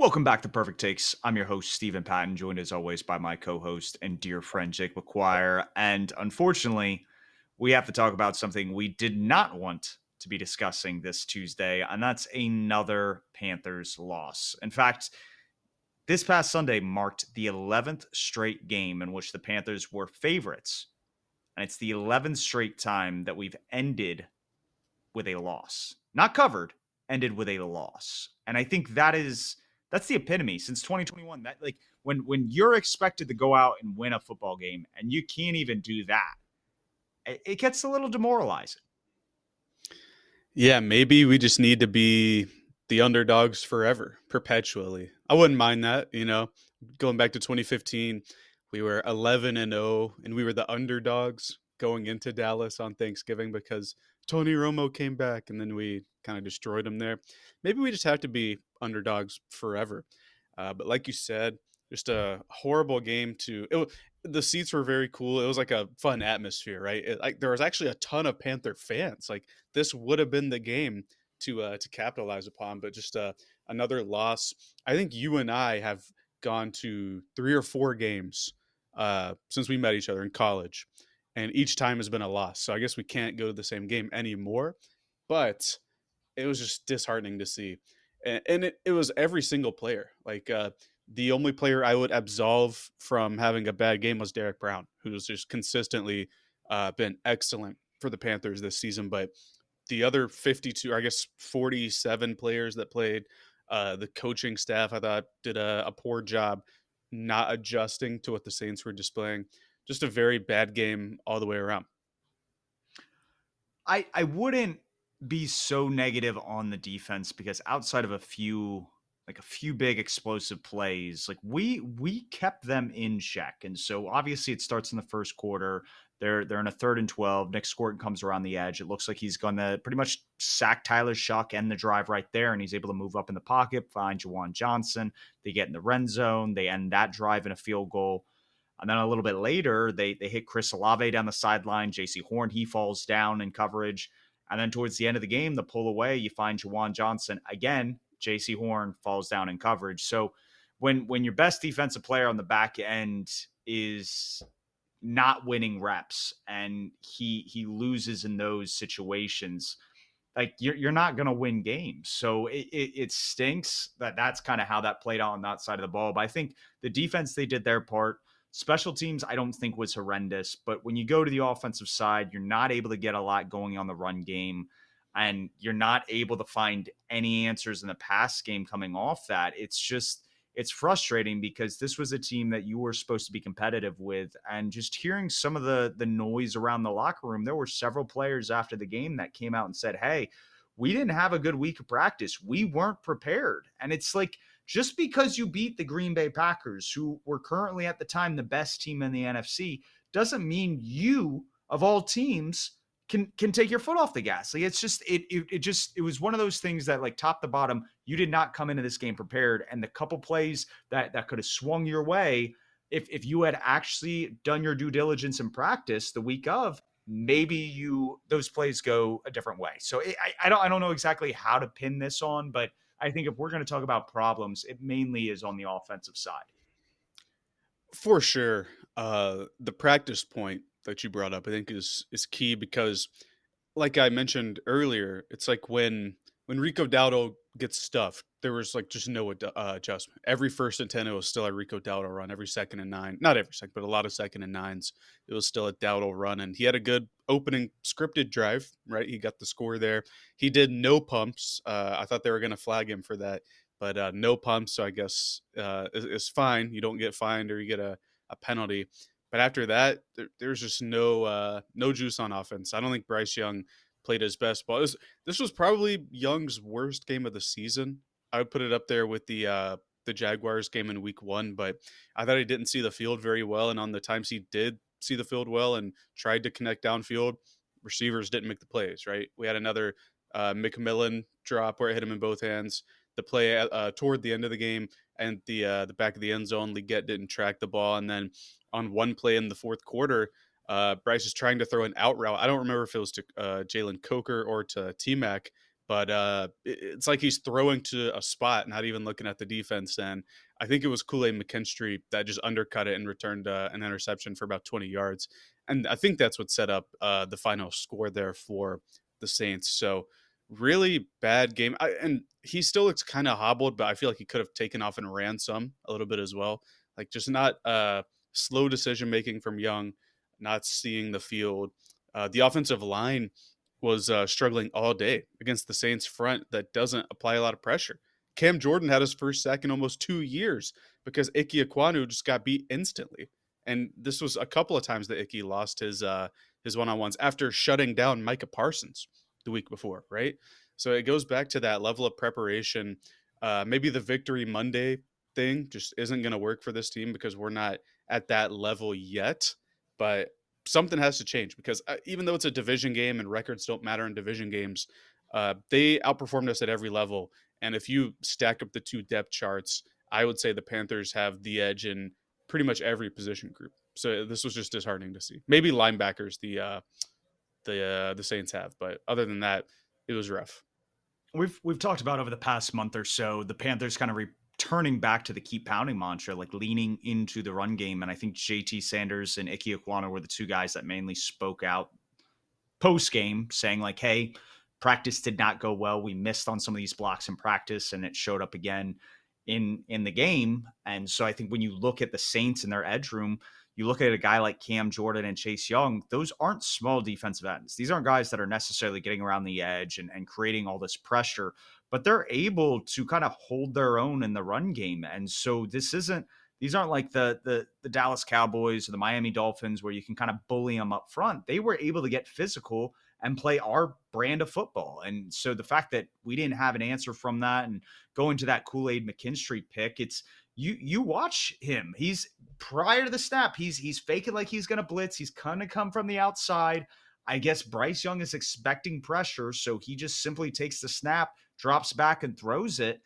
Welcome back to Perfect Takes. I'm your host, Stephen Patton, joined as always by my co host and dear friend, Jake McGuire. And unfortunately, we have to talk about something we did not want to be discussing this Tuesday, and that's another Panthers loss. In fact, this past Sunday marked the 11th straight game in which the Panthers were favorites. And it's the 11th straight time that we've ended with a loss. Not covered, ended with a loss. And I think that's the epitome since 2021. That like when you're expected to go out and win a football game and you can't even do that, it gets a little demoralizing. Yeah, maybe we just need to be the underdogs forever, perpetually. I wouldn't mind that, Going back to 2015, we were 11 and 0 and we were the underdogs going into Dallas on Thanksgiving because Tony Romo came back and then we kind of destroyed him there. Maybe we just have to be underdogs forever. But like you said, just a horrible game the seats were very cool. It was like a fun atmosphere, right? There was actually a ton of Panther fans. Like this would have been the game to capitalize upon, but just another loss. I think you and I have gone to 3 or 4 games since we met each other in college, and each time has been a loss. So I guess we can't go to the same game anymore. But it was just disheartening to see, and it was every single player. The only player I would absolve from having a bad game was Derek Brown, who's just consistently been excellent for the Panthers this season. But the other 52, or I guess 47 players that played, the coaching staff, I thought did a poor job not adjusting to what the Saints were displaying. Just a very bad game all the way around. I wouldn't be so negative on the defense because outside of a few big explosive plays, like we kept them in check. And so obviously it starts in the first quarter. They're in a 3rd and 12. Nick Scorton comes around the edge. It looks like he's gonna pretty much sack Tyler Shuck, end the drive right there, and he's able to move up in the pocket, find Juwan Johnson. They get in the red zone. They end that drive in a field goal. And then a little bit later, they hit Chris Olave down the sideline. JC Horn, he falls down in coverage. And then towards the end of the game, the pull away, you find Juwan Johnson again. JC Horn falls down in coverage. So when your best defensive player on the back end is not winning reps and he loses in those situations, like you're not going to win games. So it stinks that's kind of how that played out on that side of the ball. But I think the defense, they did their part. Special teams, I don't think was horrendous, but when you go to the offensive side, you're not able to get a lot going on the run game, and you're not able to find any answers in the pass game coming off that. It's frustrating because this was a team that you were supposed to be competitive with, and just hearing some of the noise around the locker room, there were several players after the game that came out and said, "Hey, we didn't have a good week of practice. We weren't prepared." And it's like, just because you beat the Green Bay Packers, who were currently at the time the best team in the NFC, doesn't mean you, of all teams, can take your foot off the gas. Like it's just it was one of those things that, like, top to bottom, you did not come into this game prepared, and the couple plays that could have swung your way, if you had actually done your due diligence in practice the week of, maybe those plays go a different way. So I don't know exactly how to pin this on, but I think if we're going to talk about problems, it mainly is on the offensive side. For sure. The practice point that you brought up, I think, is key because, like I mentioned earlier, it's like when Rico Dowdle gets stuffed, there was like just no adjustment. Every 1st and 10, it was still a Rico Dowdle run. Every 2nd and 9, not every second, but a lot of 2nd and 9s, it was still a Dowdle run, and he had a good opening scripted drive. Right, he got the score there. He did no pumps. I thought they were going to flag him for that, but no pumps. So I guess is fine. You don't get fined or you get a penalty. But after that, there's just no juice on offense. I don't think Bryce Young played his best ball. This was probably Young's worst game of the season. I would put it up there with the Jaguars game in week 1, but I thought he didn't see the field very well. And on the times he did see the field well and tried to connect downfield, receivers didn't make the plays, right? We had another McMillan drop where it hit him in both hands. The play toward the end of the game and the back of the end zone, Leggett didn't track the ball. And then on one play in the fourth quarter, Bryce is trying to throw an out route. I don't remember if it was to Jalen Coker or to T-Mac, but it's like he's throwing to a spot, not even looking at the defense. And I think it was Kool-Aid McKinstry that just undercut it and returned an interception for about 20 yards. And I think that's what set up the final score there for the Saints. So really bad game. And he still looks kind of hobbled, but I feel like he could have taken off and ran some a little bit as well. Like just not slow decision making from Young, not seeing the field. The offensive line was struggling all day against the Saints front that doesn't apply a lot of pressure. Cam Jordan had his first sack in almost 2 years because Ike Ekwonu just got beat instantly. And this was a couple of times that Ike lost his one-on-ones after shutting down Micah Parsons the week before, right? So it goes back to that level of preparation. Maybe the Victory Monday thing just isn't going to work for this team because we're not at that level yet. But something has to change because even though it's a division game and records don't matter in division games, they outperformed us at every level. And if you stack up the two depth charts, I would say the Panthers have the edge in pretty much every position group. So this was just disheartening to see. Maybe linebackers the Saints have, but other than that, it was rough. We've talked about over the past month or so the Panthers kind of returning back to the keep pounding mantra, like leaning into the run game. And I think JT Sanders and Ike Ekwonu were the two guys that mainly spoke out post game, saying like, "Hey, practice did not go well. We missed on some of these blocks in practice, and it showed up again in the game." And so I think when you look at the Saints and their edge room, you look at a guy like Cam Jordan and Chase Young, those aren't small defensive ends. These aren't guys that are necessarily getting around the edge and creating all this pressure, but they're able to kind of hold their own in the run game. And so these aren't like the Dallas Cowboys or the Miami Dolphins where you can kind of bully them up front. They were able to get physical and play our brand of football. And so the fact that we didn't have an answer from that and going to that Kool-Aid McKinstry pick, it's you watch him. He's prior to the snap, he's faking like he's gonna blitz. He's gonna come from the outside. I guess Bryce Young is expecting pressure, so he just simply takes the snap, drops back, and throws it.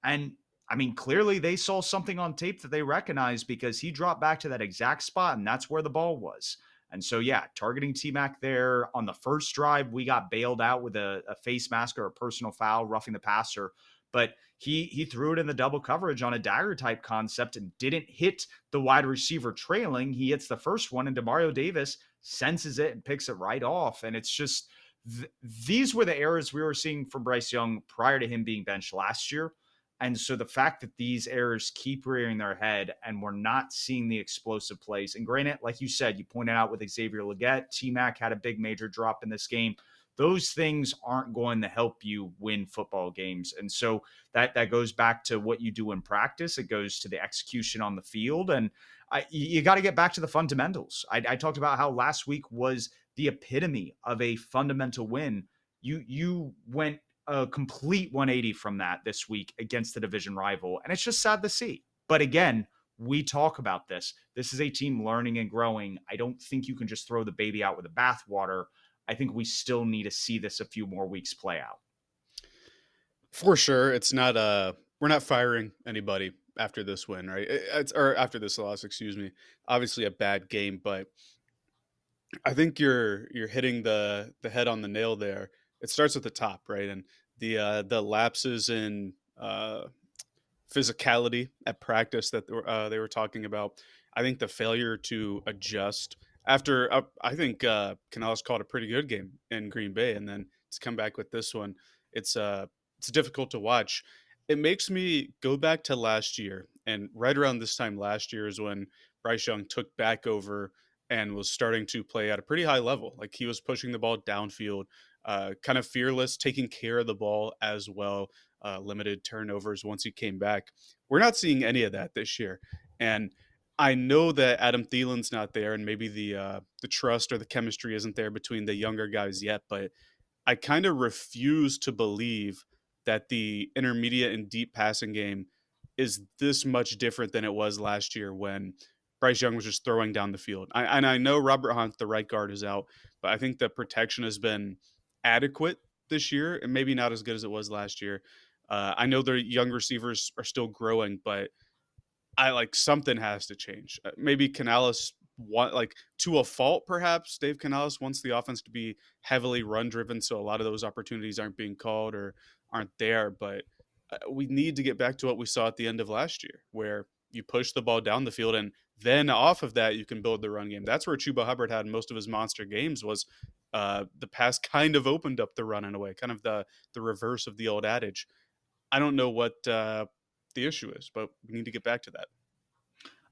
And I mean, clearly they saw something on tape that they recognized because he dropped back to that exact spot, and that's where the ball was. And so, yeah, targeting T Mac there on the first drive, we got bailed out with a face mask or a personal foul, roughing the passer. But he threw it in the double coverage on a dagger type concept and didn't hit the wide receiver trailing. He hits the first one, and Demario Davis senses it and picks it right off. And it's just these were the errors we were seeing from Bryce Young prior to him being benched last year. And so the fact that these errors keep rearing their head and we're not seeing the explosive plays, and granted, like you said, you pointed out with Xavier Legette, T-Mac had a big major drop in this game. Those things aren't going to help you win football games. And so that goes back to what you do in practice. It goes to the execution on the field. And you got to get back to the fundamentals. I talked about how last week was the epitome of a fundamental win. You went a complete 180 from that this week against the division rival. And it's just sad to see. But again, we talk about this. This is a team learning and growing. I don't think you can just throw the baby out with the bathwater. I think we still need to see this a few more weeks play out. For sure, it's not we're not firing anybody after this win, right? It's or after this loss, excuse me. Obviously a bad game, but I think you're hitting the head on the nail there. It starts at the top, right? And the lapses in physicality at practice that they were talking about. I think the failure to adjust after I think Canales called a pretty good game in Green Bay, and then to come back with this one, it's it's difficult to watch. It makes me go back to last year, and right around this time last year is when Bryce Young took back over and was starting to play at a pretty high level. Like he was pushing the ball downfield, kind of fearless, taking care of the ball as well. Limited turnovers once he came back. We're not seeing any of that this year, and I know that Adam Thielen's not there, and maybe the trust or the chemistry isn't there between the younger guys yet. But I kind of refuse to believe that the intermediate and deep passing game is this much different than it was last year when Bryce Young was just throwing down the field. And I know Robert Hunt, the right guard, is out, but I think the protection has been adequate this year and maybe not as good as it was last year. I know the young receivers are still growing, but I like something has to change. Maybe Canales want like to a fault perhaps. Dave Canales wants the offense to be heavily run driven, so a lot of those opportunities aren't being called or aren't there. But we need to get back to what we saw at the end of last year, where you push the ball down the field, and then off of that you can build the run game. That's where Chuba Hubbard had most of his monster games. Was the pass kind of opened up the run in a way, kind of the reverse of the old adage. I don't know what the issue is, but we need to get back to that.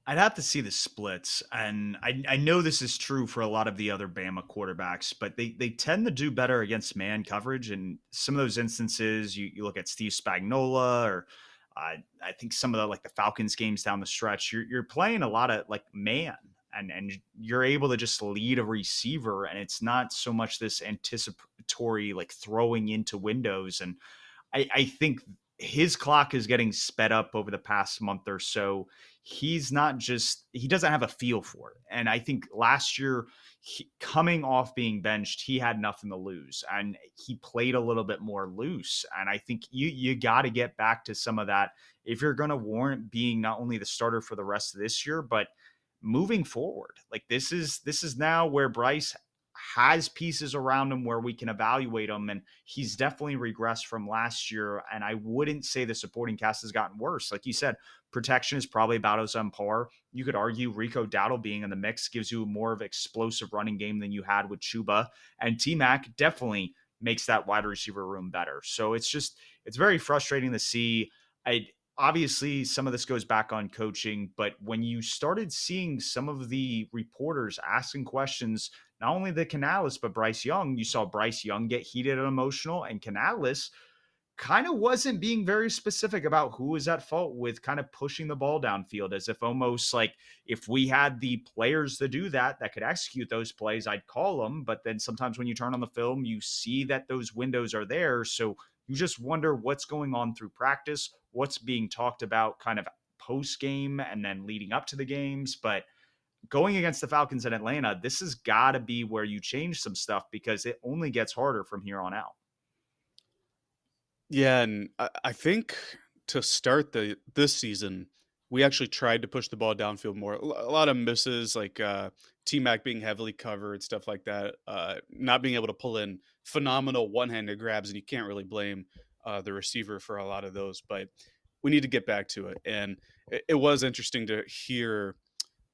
I'd have to see the splits, and I know this is true for a lot of the other Bama quarterbacks, but they tend to do better against man coverage. And some of those instances, you look at Steve Spagnuolo, or I think some of the like the Falcons games down the stretch, you're playing a lot of like man, and you're able to just lead a receiver, and it's not so much this anticipatory like throwing into windows. And I think his clock is getting sped up over the past month or so. He's not just, he doesn't have a feel for it. And I think last year, coming off being benched, he had nothing to lose and he played a little bit more loose. And I think you got to get back to some of that if you're going to warrant being not only the starter for the rest of this year, but moving forward. Like this is now where Bryce has pieces around him where we can evaluate him. And he's definitely regressed from last year. And I wouldn't say the supporting cast has gotten worse. Like you said, protection is probably about as on par. You could argue Rico Dowdle being in the mix gives you more of an explosive running game than you had with Chuba. And T-Mac definitely makes that wide receiver room better. So it's very frustrating to see. Obviously some of this goes back on coaching, but when you started seeing some of the reporters asking questions, not only the Canales, but Bryce Young, you saw Bryce Young get heated and emotional, and Canales kind of wasn't being very specific about who was at fault with kind of pushing the ball downfield, as if almost like if we had the players to do that could execute those plays, I'd call them. But then sometimes when you turn on the film, you see that those windows are there. So you just wonder what's going on through practice, what's being talked about kind of post game and then leading up to the games. But going against the Falcons in Atlanta, this has got to be where you change some stuff because it only gets harder from here on out. Yeah, and I think to start this season, we actually tried to push the ball downfield more. A lot of misses, like T Mac being heavily covered, stuff like that. Not being able to pull in phenomenal one handed grabs, and you can't really blame the receiver for a lot of those. But we need to get back to it. And it was interesting to hear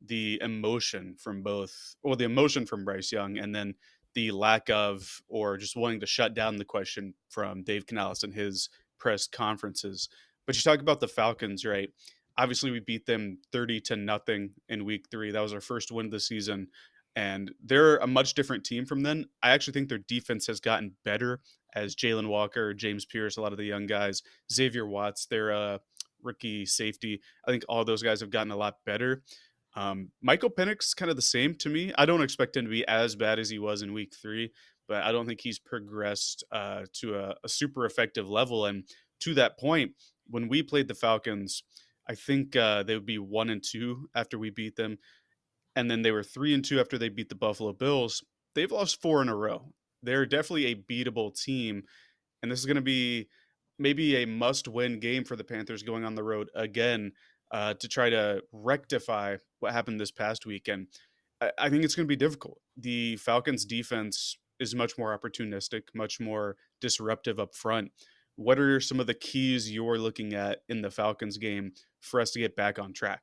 the emotion from both, well, the emotion from Bryce Young, and then the lack of, or just wanting to shut down the question from Dave Canales in his press conferences. But you talk about the Falcons, right? Obviously, we beat them 30-0 in week 3. That was our first win of the season. And they're a much different team from then. I actually think their defense has gotten better as Jalen Walker, James Pierce, a lot of the young guys, Xavier Watts, their rookie safety. I think all those guys have gotten a lot better. Michael Penix kind of the same to me. I don't expect him to be as bad as he was in week 3, but I don't think he's progressed to a super effective level. And to that point, when we played the Falcons, I think they would be 1-2 after we beat them, and then they were 3-2 after they beat the Buffalo Bills. They've lost 4 in a row. They're definitely a beatable team, and this is going to be maybe a must-win game for the Panthers going on the road again to try to rectify what happened this past week. And I think it's going to be difficult. The Falcons' defense is much more opportunistic, much more disruptive up front. What are some of the keys you're looking at in the Falcons game for us to get back on track?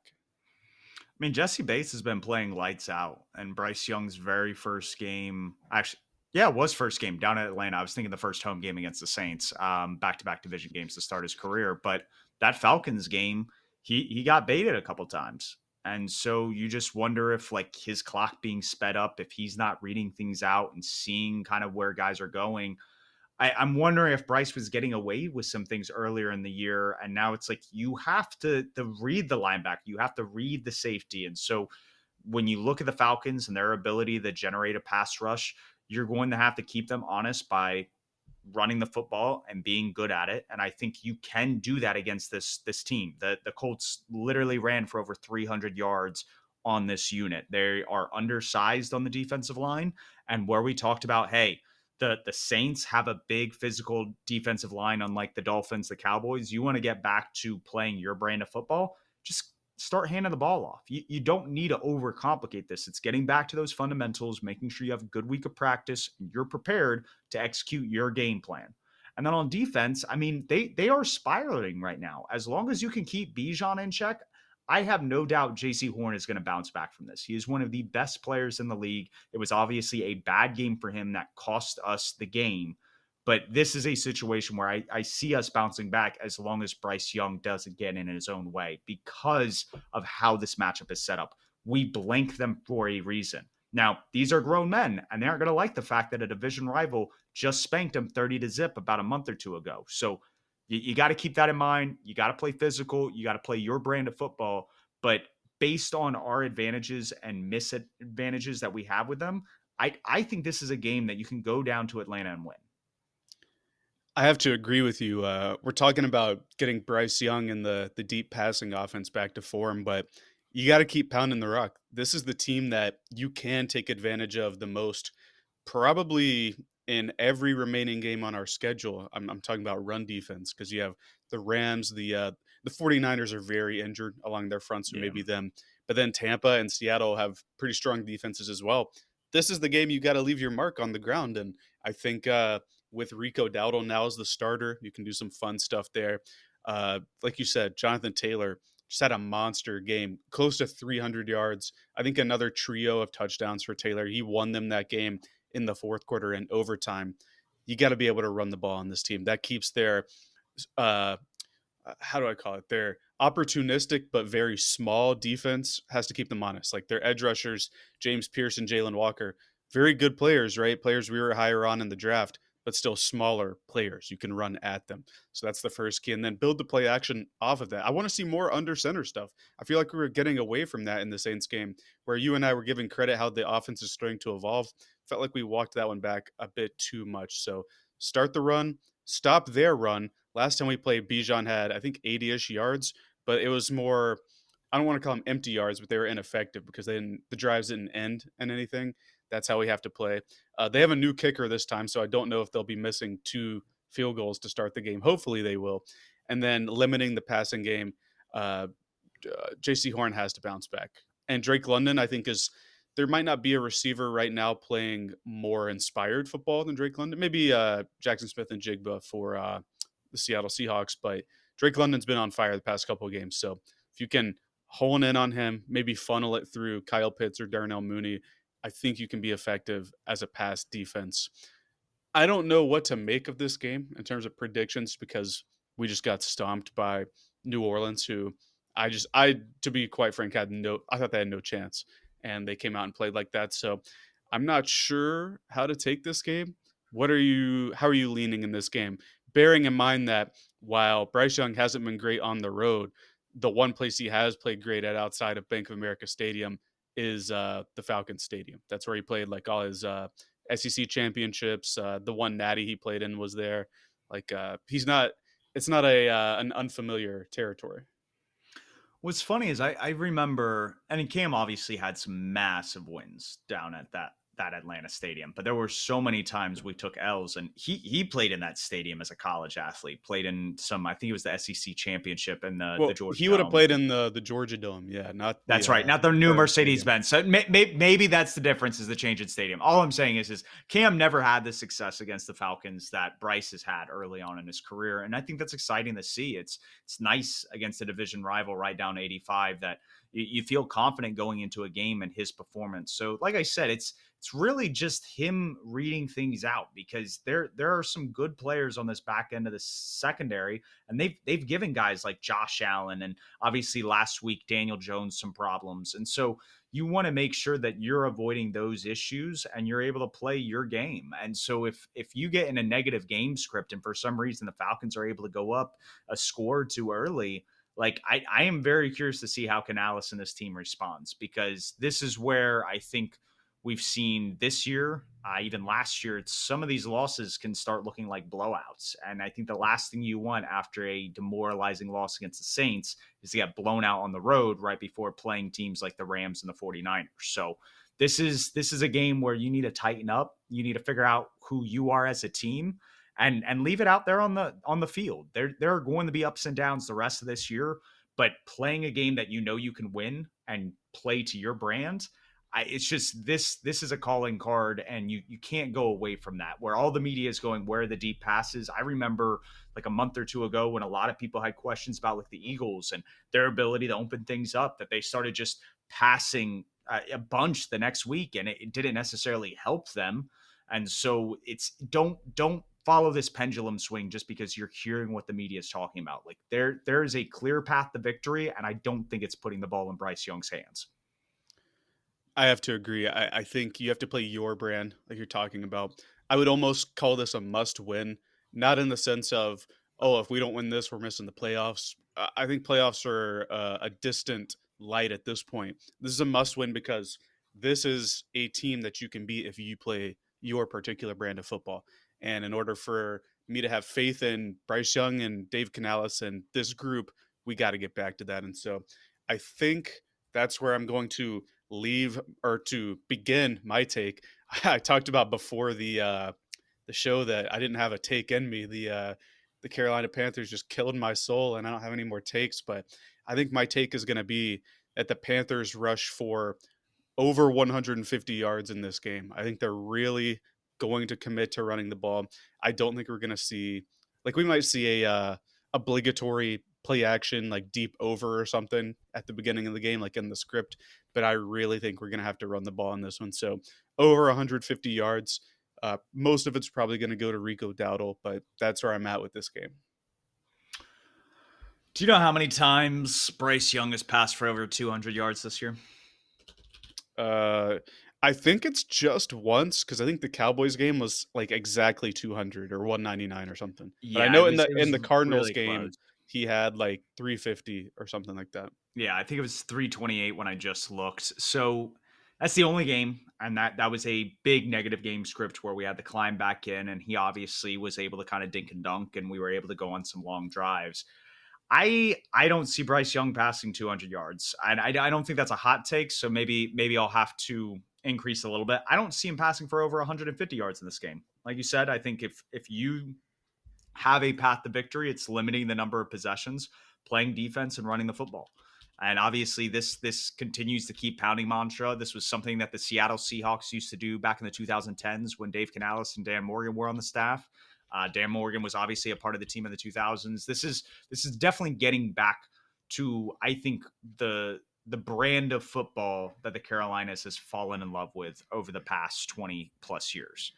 I mean, Jesse Bates has been playing lights out, and Bryce Young's very first game, actually, yeah, it was first game down in Atlanta. I was thinking the first home game against the Saints, back-to-back division games to start his career. But that Falcons game, he got baited a couple times, and so you just wonder if like his clock being sped up, if he's not reading things out and seeing kind of where guys are going. I'm wondering if Bryce was getting away with some things earlier in the year, and now it's like you have to read the linebacker, you have to read the safety, and so when you look at the Falcons and their ability to generate a pass rush, you're going to have to keep them honest by running the football and being good at it. And I think you can do that against this team. The Colts literally ran for over 300 yards on this unit. They are undersized on the defensive line, and where we talked about, hey, the Saints have a big physical defensive line, unlike the Dolphins, the Cowboys. You want to get back to playing your brand of football, just start handing the ball off. You don't need to overcomplicate this. It's getting back to those fundamentals, making sure you have a good week of practice and you're prepared to execute your game plan. And then on defense, I mean, they are spiraling right now. As long as you can keep Bijan in check, I have no doubt JC Horn is going to bounce back from this. He is one of the best players in the league. It was obviously a bad game for him that cost us the game. But this is a situation where I see us bouncing back as long as Bryce Young doesn't get in his own way because of how this matchup is set up. We blank them for a reason. Now, these are grown men, and they aren't going to like the fact that a division rival just spanked them 30-0 about a month or two ago. So you got to keep that in mind. You got to play physical. You got to play your brand of football. But based on our advantages and misadvantages that we have with them, I think this is a game that you can go down to Atlanta and win. I have to agree with you. We're talking about getting Bryce Young and the deep passing offense back to form, but you got to keep pounding the rock. This is the team that you can take advantage of the most, probably in every remaining game on our schedule. I'm talking about run defense because you have the Rams, the 49ers are very injured along their front, so Yeah. maybe them. But then Tampa and Seattle have pretty strong defenses as well. This is the game you got to leave your mark on the ground, and I think with Rico Dowdle now as the starter. You can do some fun stuff there. Like you said, Jonathan Taylor just had a monster game, close to 300 yards. I think another trio of touchdowns for Taylor. He won them that game in the fourth quarter and overtime. You got to be able to run the ball on this team. That keeps their uh, how do I call it? Their opportunistic but very small defense has to keep them honest. Like their edge rushers, James Pierce and Jalen Walker, very good players, right? Players we were higher on in the draft, but still smaller players. You can run at them. So that's the first key. And then build the play action off of that. I want to see more under center stuff. I feel like we were getting away from that in the Saints game, where you and I were giving credit how the offense is starting to evolve. Felt like we walked that one back a bit too much. So start the run, stop their run. Last time we played, Bijan had, I think, 80-ish yards, but it was more, I don't want to call them empty yards, but they were ineffective because the drives didn't end in anything. That's how we have to play. They have a new kicker this time, so I don't know if they'll be missing 2 field goals to start the game. Hopefully they will. And then limiting the passing game, uh, J.C. Horn has to bounce back. And Drake London, I think, there might not be a receiver right now playing more inspired football than Drake London. Maybe Jackson Smith and Jigba for the Seattle Seahawks, but Drake London's been on fire the past couple of games. So if you can hone in on him, maybe funnel it through Kyle Pitts or Darnell Mooney, I think you can be effective as a pass defense. I don't know what to make of this game in terms of predictions because we just got stomped by New Orleans, who to be quite frank, I thought they had no chance, and they came out and played like that. So I'm not sure how to take this game. How are you leaning in this game? Bearing in mind that while Bryce Young hasn't been great on the road, the one place he has played great at outside of Bank of America Stadium is the Falcons Stadium. That's where he played like all his SEC championships. The one natty he played in was there. Like it's not an unfamiliar territory. What's funny is I remember, and Cam obviously had some massive wins down at that Atlanta stadium, but there were so many times we took L's, and he played in that stadium as a college athlete, played in some, I think it was the SEC championship and the Well, Georgia he would have Dome. played in the Georgia Dome, yeah, not That's right, not the new current Mercedes stadium. Benz. So maybe that's the difference, is the change in stadium. All I'm saying is Cam never had the success against the Falcons that Bryce has had early on in his career, and I think that's exciting to see. It's nice against a division rival right down 85 that you feel confident going into a game and his performance. So, like I said, it's really just him reading things out, because there are some good players on this back end of the secondary, and they've given guys like Josh Allen and obviously last week Daniel Jones some problems. And so you want to make sure that you're avoiding those issues and you're able to play your game. And so if you get in a negative game script and for some reason the Falcons are able to go up a score too early, like I am very curious to see how Canales and this team responds, because this is where I think we've seen this year, even last year, some of these losses can start looking like blowouts. And I think the last thing you want after a demoralizing loss against the Saints is to get blown out on the road right before playing teams like the Rams and the 49ers. So this is a game where you need to tighten up. You need to figure out who you are as a team and leave it out there on the field. There are going to be ups and downs the rest of this year, but playing a game that you know you can win and play to your brand, it's just this is a calling card, and you can't go away from that. Where all the media is going, where are the deep passes? I remember like a month or two ago when a lot of people had questions about like the Eagles and their ability to open things up, that they started just passing a bunch the next week, and it didn't necessarily help them. And so it's don't follow this pendulum swing just because you're hearing what the media is talking about. Like there is a clear path to victory, and I don't think it's putting the ball in Bryce Young's hands. I have to agree. I think you have to play your brand, like you're talking about. I would almost call this a must win, not in the sense of, oh, if we don't win this, we're missing the playoffs. I think playoffs are a distant light at this point. This is a must win because this is a team that you can beat if you play your particular brand of football. And in order for me to have faith in Bryce Young and Dave Canales and this group, we got to get back to that. And so I think that's where I'm going to leave or to begin my take. I talked about before the show that I didn't have a take in me. The Carolina Panthers just killed my soul, and I don't have any more takes. But I think my take is going to be that the Panthers rush for over 150 yards in this game. I think they're really going to commit to running the ball. I don't think we're going to see like we might see a obligatory play action like deep over or something at the beginning of the game like in the script, but I really think we're going to have to run the ball in this one. So over 150 yards. Most of it's probably going to go to Rico Dowdle, but that's where I'm at with this game. Do you know how many times Bryce Young has passed for over 200 yards this year? Uh, I think it's just once because I think the Cowboys game was like exactly 200 or 199 or something. But I Yeah, know it in was the Cardinals really game close. he had like 350 or something like that. Yeah, I think it was 328 when I just looked. So that's the only game, and that was a big negative game script where we had to climb back in, and he obviously was able to kind of dink and dunk, and we were able to go on some long drives. I don't see Bryce Young passing 200 yards. I don't think that's a hot take. So maybe I'll have to increase a little bit. I don't see him passing for over 150 yards in this game. Like you said, I think if you have a path to victory, it's limiting the number of possessions, playing defense, and running the football. And obviously, this continues to keep pounding mantra. This was something that the Seattle Seahawks used to do back in the 2010s when Dave Canales and Dan Morgan were on the staff. Dan Morgan was obviously a part of the team in the 2000s. This is definitely getting back to, I think, the brand of football that the Carolinas has fallen in love with over the past 20 plus years.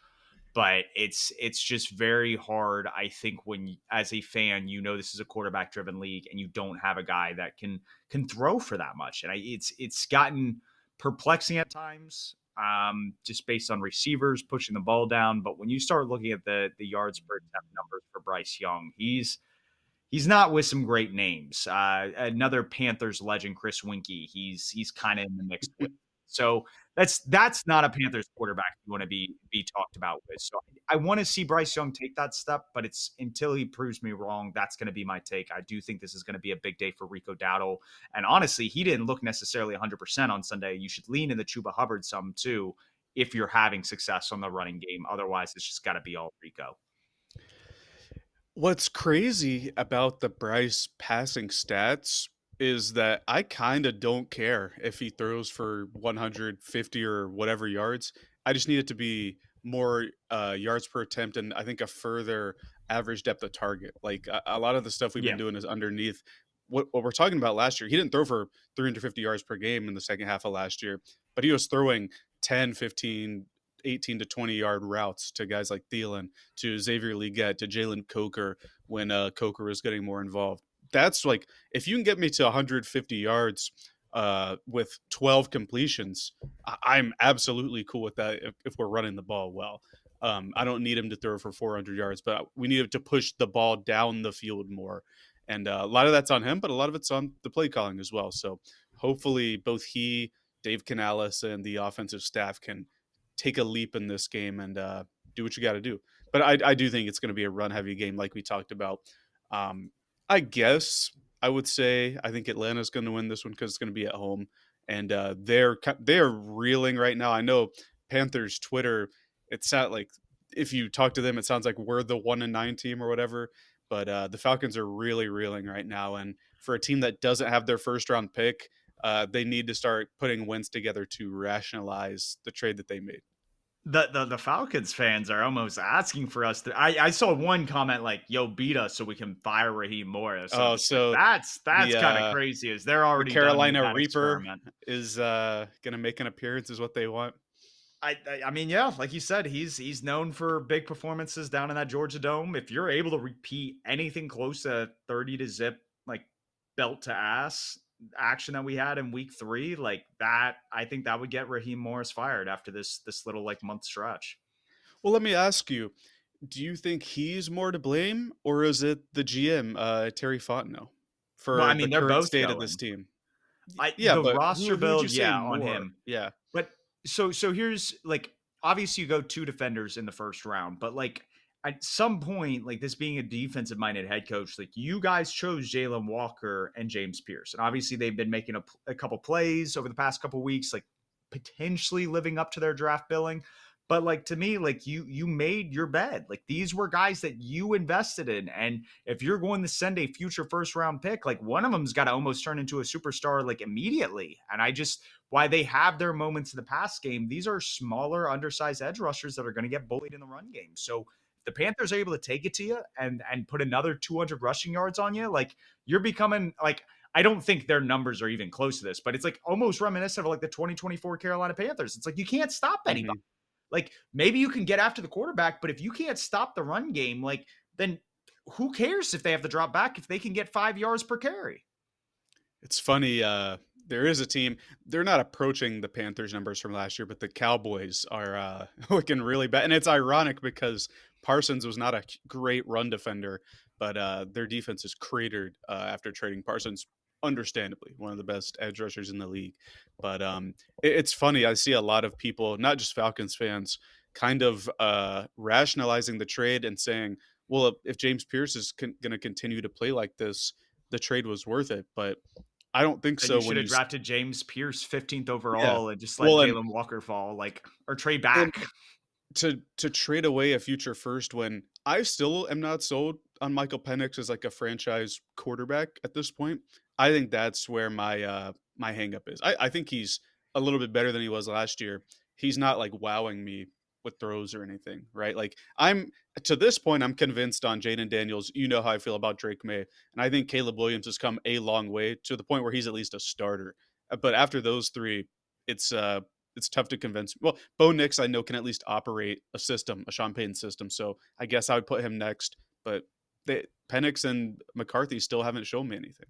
But it's just very hard, I think, when as a fan, you know this is a quarterback driven league and you don't have a guy that can throw for that much. And it's gotten perplexing at times, just based on receivers pushing the ball down. But when you start looking at the yards per attempt numbers for Bryce Young, he's not with some great names. Another Panthers legend, Chris Winkie, he's kind of in the mix with. So that's not a Panthers quarterback you want to be talked about with. So I want to see Bryce Young take that step, but it's until he proves me wrong, that's going to be my take. I do think this is going to be a big day for Rico Dowdle. And honestly, he didn't look necessarily 100% on Sunday. You should lean in the Chuba Hubbard some too if you're having success on the running game. Otherwise, it's just got to be all Rico. What's crazy about the Bryce passing stats is that I kind of don't care if he throws for 150 or whatever yards. I just need it to be more yards per attempt and I think a further average depth of target. Like a lot of the stuff we've been Yeah. doing is underneath what we're talking about last year. He didn't throw for 350 yards per game in the second half of last year, but he was throwing 10, 15, 18 to 20-yard routes to guys like Thielen, to Xavier Leggett, to Jalen Coker when Coker was getting more involved. That's like if you can get me to 150 yards with 12 completions, I'm absolutely cool with that if we're running the ball well. I don't need him to throw for 400 yards, but we need him to push the ball down the field more. And a lot of that's on him, but a lot of it's on the play calling as well. So hopefully both he, Dave Canales, and the offensive staff can take a leap in this game and do what you got to do. But I do think it's going to be a run heavy game, like we talked about. Um, I guess I would say I think Atlanta's going to win this one because it's going to be at home, and they're reeling right now. I know Panthers Twitter. It's not like if you talk to them, it sounds like we're the 1-9 team or whatever. But the Falcons are really reeling right now, and for a team that doesn't have their first round pick, they need to start putting wins together to rationalize the trade that they made. The Falcons fans are almost asking for us to. I saw one comment like, "Yo, beat us so we can fire Raheem Morris." I'm Oh, just like, so that's the kind of crazy. Is they're the already done with Carolina that Reaper experiment? is gonna make an appearance, is what they want. I mean, yeah, like you said, he's known for big performances down in that Georgia Dome. If you're able to repeat anything close to 30 to zip, like belt to ass action that we had in week 3, like that, I think that would get Raheem Morris fired after this little like month stretch. Well, let me ask you, do you think he's more to blame, or is it the GM, Terry Fontenot, Well, I for the mean, they're current both state of this going. team? I Yeah, the but roster who would you build, say yeah, on more? him. Yeah. But so here's like obviously you go 2 defenders in the first round, but like at some point, like this being a defensive minded head coach, like you guys chose Jalen Walker and James Pierce. And obviously they've been making a couple plays over the past couple weeks, like potentially living up to their draft billing. But like to me, like you made your bed. Like these were guys that you invested in. And if you're going to send a future first round pick, like one of them's got to almost turn into a superstar like immediately. And I just why they have their moments in the pass game, these are smaller, undersized edge rushers that are going to get bullied in the run game. So if the Panthers are able to take it to you and put another 200 rushing yards on you, like you're becoming like I don't think their numbers are even close to this, but it's like almost reminiscent of like the 2024 Carolina Panthers. It's like you can't stop anybody. Mhm. Like maybe you can get after the quarterback, but if you can't stop the run game, like then who cares if they have to drop back if they can get 5 yards per carry? It's funny, there is a team, they're not approaching the Panthers numbers from last year, but the Cowboys are, looking really bad, and it's ironic because Parsons was not a great run defender, but, their defense is cratered, after trading Parsons, understandably, one of the best edge rushers in the league, but, it's funny, I see a lot of people, not just Falcons fans, kind of, rationalizing the trade and saying, "Well, if James Pierce is gonna continue to play like this, the trade was worth it," but I don't think Then you so should when have you s drafted James Pierce 15th yeah. overall and just let Well, Jalen Walker fall, like or trade and back. to trade away a future first when I still am not sold on Michael Penix as, like, a franchise quarterback at this point, I think that's where my hang up is. I think he's a little bit better than he was last year. He's not, like, wowing me with throws or anything, right? Like, I'm to this point, I'm convinced on Jaden Daniels, you know how I feel about Drake May, and I think Caleb Williams has come a long way to the point where he's at least a starter. But after those 3, it's, uh it's tough to convince. Well, Bo Nix, I know, can at least operate a system, a Sean Payton system. So I guess I would put him next. But Penix and McCarthy still haven't shown me anything.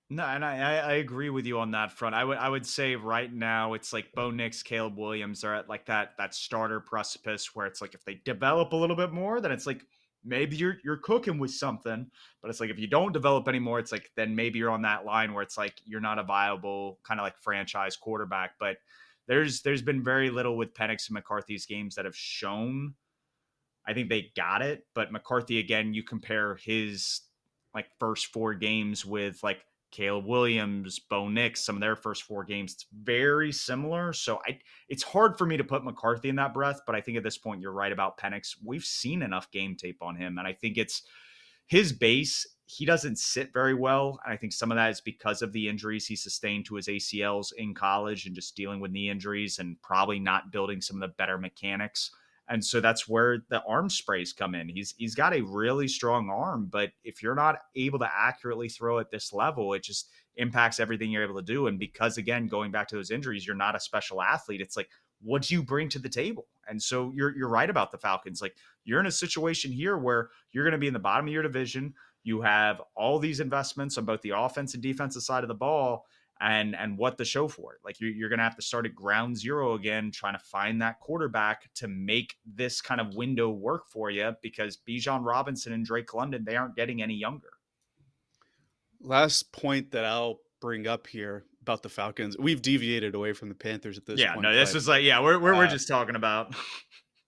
No, and I agree with you on that front. I would say right now it's like Bo Nix, Caleb Williams are at like that starter precipice where it's like if they develop a little bit more, then it's like maybe you're cooking with something. But it's like if you don't develop anymore, it's like then maybe you're on that line where it's like you're not a viable kind of like franchise quarterback. But there's been very little with Penix and McCarthy's games that have shown I think they got it, but McCarthy again, you compare his like first 4 games with like Caleb Williams, Bo Nix, some of their first 4 games, it's very similar. So it's hard for me to put McCarthy in that breath, but I think at this point you're right about Penix. We've seen enough game tape on him, and I think it's his base. He doesn't sit very well, and I think some of that is because of the injuries he sustained to his ACLs in college and just dealing with knee injuries and probably not building some of the better mechanics. And so that's where the arm sprays come in. He's got a really strong arm, but if you're not able to accurately throw at this level, it just impacts everything you're able to do. And because again, going back to those injuries, you're not a special athlete. It's like, what do you bring to the table? And so you're right about the Falcons. Like you're in a situation here where you're going to be in the bottom of your division. You have all these investments on both the offense and defensive side of the ball, and what to show for it. Like you're going to have to start at ground zero again, trying to find that quarterback to make this kind of window work for you because Bijan Robinson and Drake London, they aren't getting any younger. Last point that I'll bring up here about the Falcons. We've deviated away from the Panthers at this Yeah, point, no, this but was like, yeah, we're uh, just talking about.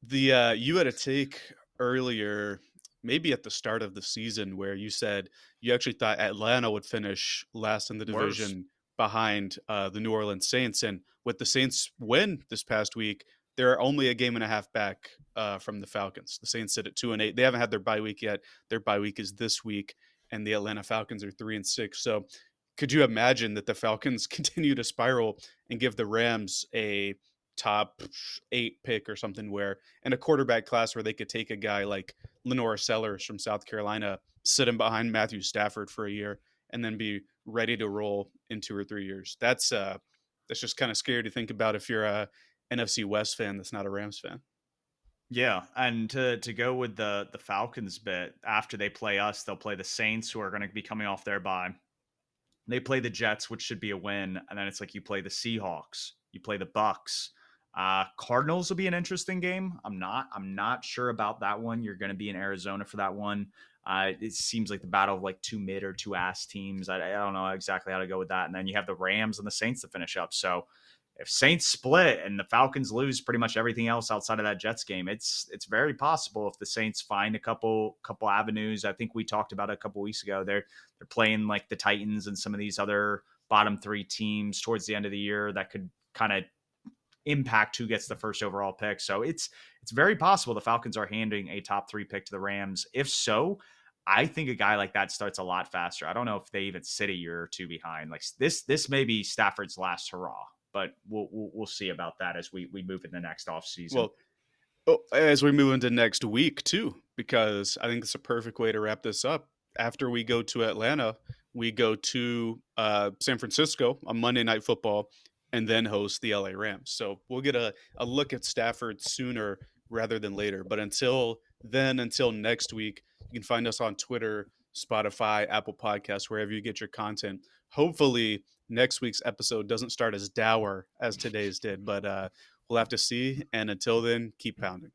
you had a take earlier, maybe at the start of the season, where you said you actually thought Atlanta would finish last in the Worse. division behind the New Orleans Saints. And with the Saints win this past week, they're only a game and a half back from the Falcons. The Saints sit at 2-8. They haven't had their bye week yet. Their bye week is this week. and the Atlanta Falcons are 3-6. So could you imagine that the Falcons continue to spiral and give the Rams a top 8 pick or something, where in a quarterback class where they could take a guy like Lenore Sellers from South Carolina, sit him behind Matthew Stafford for a year, and then be ready to roll in 2 or 3 years? That's just kind of scary to think about if you're a NFC West fan that's not a Rams fan. Yeah, and to go with the Falcons bit, after they play us, they'll play the Saints, who are going to be coming off their bye. They play the Jets, which should be a win, and then it's like you play the Seahawks, you play the Bucks. Cardinals will be an interesting game. I'm not sure about that one. You're going to be in Arizona for that one. It seems like the battle of like two mid or two ass teams. I don't know exactly how to go with that. And then you have the Rams and the Saints to finish up. So if Saints split and the Falcons lose pretty much everything else outside of that Jets game, it's very possible if the Saints find a couple avenues. I think we talked about it a couple weeks ago. They're playing like the Titans and some of these other bottom three teams towards the end of the year that could kind of impact who gets the first overall pick. So it's very possible the Falcons are handing a top 3 pick to the Rams. If so, I think a guy like that starts a lot faster. I don't know if they even sit a year or two behind. Like this may be Stafford's last hurrah, but we'll see about that as we move in the next offseason. Well, oh, as we move into next week too, because I think it's a perfect way to wrap this up. After we go to Atlanta, we go to San Francisco on Monday Night Football, and then host the LA Rams. So we'll get a look at Stafford sooner rather than later. But until then, until next week, you can find us on Twitter, Spotify, Apple Podcasts, wherever you get your content. Hopefully, next week's episode doesn't start as dour as today's did, but we'll have to see. And until then, keep pounding.